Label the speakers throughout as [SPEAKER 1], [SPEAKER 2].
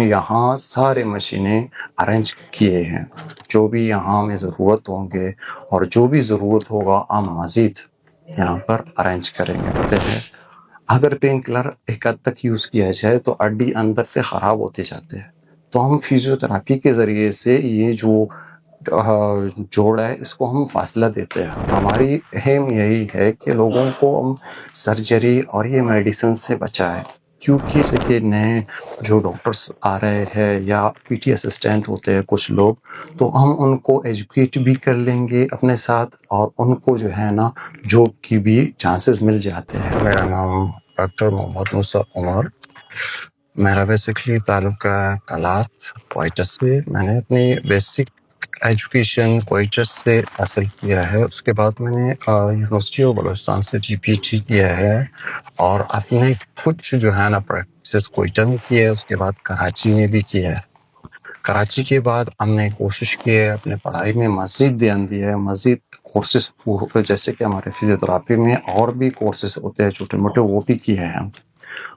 [SPEAKER 1] یہاں سارے مشینیں ارینج کیے ہیں، جو بھی یہاں ہمیں ضرورت ہوں گے اور جو بھی ضرورت ہوگا ہم مزید یہاں پر ارینج کریں گے۔ ہوتے ہیں اگر پین کلر ایک حد تک یوز کیا جائے تو ہڈی اندر سے خراب ہوتے جاتے ہیں، تو ہم فزیوتھراپی کے ذریعے سے یہ جو جوڑ ہے اس کو ہم فاصلہ دیتے ہیں۔ ہماری اہم یہی ہے کہ لوگوں کو ہم سرجری اور یہ میڈیسن سے بچائیں، کیونکہ اس کے نئے جو ڈاکٹرز آ رہے ہیں یا پی ٹی اسسٹنٹ ہوتے ہیں کچھ لوگ، تو ہم ان کو ایجوکیٹ بھی کر لیں گے اپنے ساتھ اور ان کو جو ہے نا جاب کی بھی چانسز مل جاتے ہیں۔ میرا نام ڈاکٹر محمد موسیٰ عمر، میرا بیسکلی تعلق ہے کلات کوئٹہ سے۔ میں نے اپنی بیسک ایجوکیشن کوئٹہ سے حاصل کیا ہے، اس کے بعد میں نے یونیورسٹی آف بلوچستان سے جی پی ٹی کیا ہے اور اپنے کچھ جو ہے نا پریکٹس کوئٹہ میں کی ہے، اس کے بعد کراچی میں بھی کیا ہے۔ کراچی کے بعد ہم نے کوشش کی ہے اپنے پڑھائی میں مزید دھیان دیا ہے، مزید کورسز جیسے کہ ہمارے فزیوتھراپی میں اور بھی کورسز ہوتے ہیں چھوٹے موٹے، وہ بھی کیے ہیں ہم۔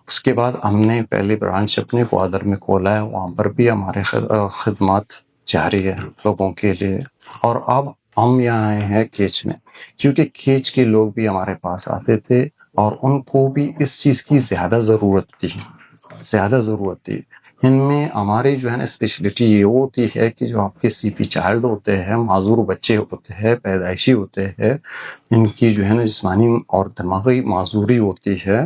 [SPEAKER 1] اس کے بعد ہم نے پہلی برانچ اپنے گوادر میں کھولا ہے، وہاں پر بھی ہمارے خدمات جاری ہے لوگوں کے لیے۔ اور اب ہم یہاں آئے ہیں کیچ میں، کیونکہ کیچ کے لوگ بھی ہمارے پاس آتے تھے اور ان کو بھی اس چیز کی زیادہ ضرورت تھی۔ ان میں ہماری جو ہے نا اسپیشلٹی یہ ہوتی ہے کہ جو آپ کے سی پی چائلڈ ہوتے ہیں، معذور بچے ہوتے ہیں، پیدائشی ہوتے ہیں، ان کی جو ہے نا جسمانی اور دماغی معذوری ہوتی ہے،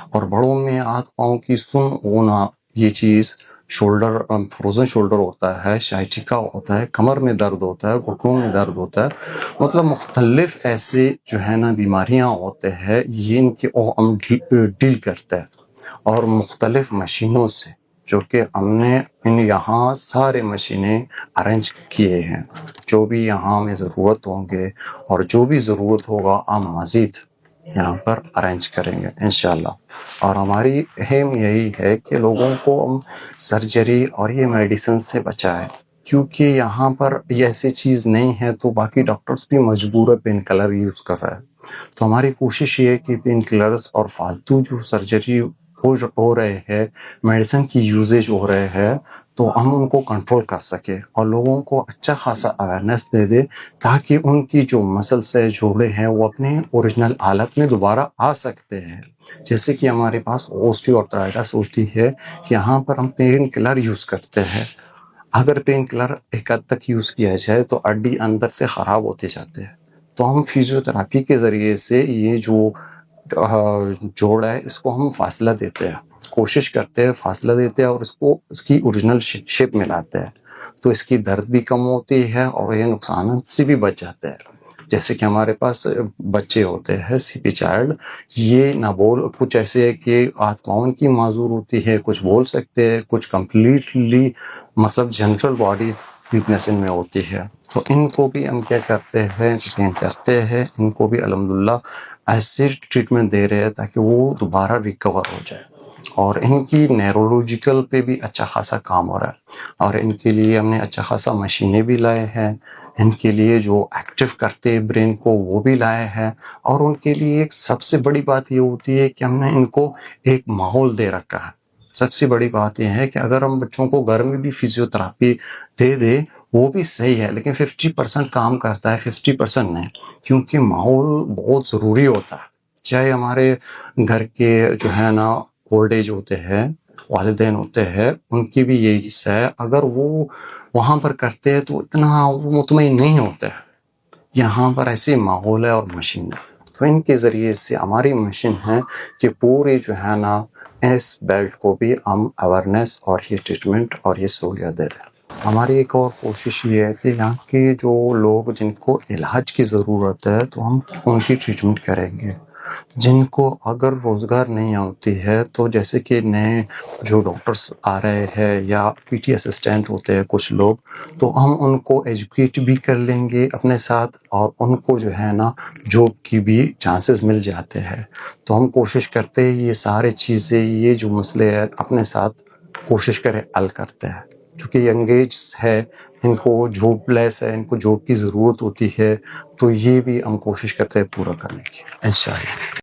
[SPEAKER 1] اور بڑوں میں ہاتھ پاؤں کی سن ہونا، یہ چیز شولڈر فروزن شولڈر ہوتا ہے، شائٹیکا ہوتا ہے، کمر میں درد ہوتا ہے، گھٹنوں میں درد ہوتا ہے، مطلب مختلف ایسے جو ہے نا بیماریاں ہوتے ہیں، یہ ان کی ہم ڈیل کرتے ہیں اور مختلف مشینوں سے، جو کہ ہم نے یہاں سارے مشینیں ارینج کیے ہیں، جو بھی یہاں ہمیں ضرورت ہوں گے اور جو بھی ضرورت ہوگا ہم مزید یہاں پر ارینج کریں گے انشاءاللہ۔ اور ہماری اہم یہی ہے کہ لوگوں کو ہم سرجری اور یہ میڈیسن سے بچائیں، کیونکہ یہاں پر یہ ایسی چیز نہیں ہے تو باقی ڈاکٹرز بھی مجبور ہے پین کلر یوز کر رہے ہیں۔ تو ہماری کوشش یہ ہے کہ پین کلرز اور فالتو جو سرجری ہو رہے ہیں، میڈیسن کی یوزیج ہو رہے ہیں، تو ہم ان کو کنٹرول کر سکیں اور لوگوں کو اچھا خاصا اویئرنیس دے دے، تاکہ ان کی جو مسلس ہے، جوڑے ہیں، وہ اپنے اوریجنل حالت میں دوبارہ آ سکتے ہیں۔ جیسے کہ ہمارے پاس اوسٹیو آرتھرائٹس ہوتی ہے، یہاں پر ہم پین کلر یوز کرتے ہیں۔ اگر پین کلر ایک حد تک یوز کیا جائے تو ہڈی اندر سے خراب ہوتے جاتے ہیں، تو ہم فزیوتھراپی کے ذریعے سے یہ جو جوڑ ہے اس کو ہم فاصلہ دیتے ہیں، کوشش کرتے ہیں فاصلہ دیتے ہیں اور اس کی اوریجنل شیپ میں لاتے ہیں، تو اس کی درد بھی کم ہوتی ہے اور یہ نقصانات سے بھی بچ جاتے ہیں۔ جیسے کہ ہمارے پاس بچے ہوتے ہیں سی پی چائلڈ، یہ نہ کچھ ایسے ہے کہ ہاتھ پاؤں کی معذور ہوتی ہے، کچھ بول سکتے ہیں، کچھ کمپلیٹلی مطلب جنرل باڈی ویکنیس ان میں ہوتی ہے، تو ان کو بھی ہم کیا کرتے ہیں ان کو بھی الحمدللہ ایسے ٹریٹمنٹ دے رہے ہیں تاکہ وہ دوبارہ ریکور ہو جائے، اور ان کی نیورولوجیکل پہ بھی اچھا خاصا کام ہو رہا ہے، اور ان کے لیے ہم نے اچھا خاصا مشینیں بھی لائے ہیں، ان کے لیے جو ایکٹیو کرتے ہیں برین کو وہ بھی لائے ہیں، اور ان کے لیے ایک سب سے بڑی بات یہ ہوتی ہے کہ ہم نے ان کو ایک ماحول دے رکھا ہے۔ سب سے بڑی بات یہ ہے کہ اگر ہم بچوں کو گھر میں بھی فزیوتھراپی دے دے وہ بھی صحیح ہے، لیکن 50% کام کرتا ہے، 50% نہیں، کیونکہ ماحول بہت ضروری ہوتا ہے۔ چاہے ہمارے گھر کے جو ہے نا اولڈ ایج ہوتے ہیں، والدین ہوتے ہیں، ان کی بھی یہی حصہ ہے، اگر وہ وہاں پر کرتے ہیں تو اتنا وہ مطمئن نہیں ہوتا ہے۔ یہاں پر ایسے ماحول ہے اور مشین ہے، تو ان کے ذریعے سے ہماری مشین ہے کہ پوری جو ہے نا اس بیلٹ کو بھی ہم اویئرنیس اور یہ ٹریٹمنٹ اور یہ سہولیت دے رہے ہیں۔ ہماری ایک اور کوشش یہ ہے کہ یہاں کے جو لوگ جن کو علاج کی ضرورت ہے تو ہم ان کی ٹریٹمنٹ کریں گے۔ جن کو اگر روزگار نہیں ہوتی ہے تو جیسے کہ نئے جو ڈاکٹرز آ رہے ہیں یا پی ٹی اسسٹنٹ ہوتے ہیں کچھ لوگ، تو ہم ان کو ایجوکیٹ بھی کر لیں گے اپنے ساتھ اور ان کو جو ہے نا جاب کی بھی چانسز مل جاتے ہیں۔ تو ہم کوشش کرتے ہیں یہ سارے چیزیں، یہ جو مسئلے ہیں اپنے ساتھ کوشش کریں حل کرتے ہیں، چونکہ ینگ ایج ہے، ان کو جاب لیس ہے، ان کو جاب کی ضرورت ہوتی ہے، تو یہ بھی ہم کوشش کرتے ہیں پورا کرنے کی انشاءاللہ۔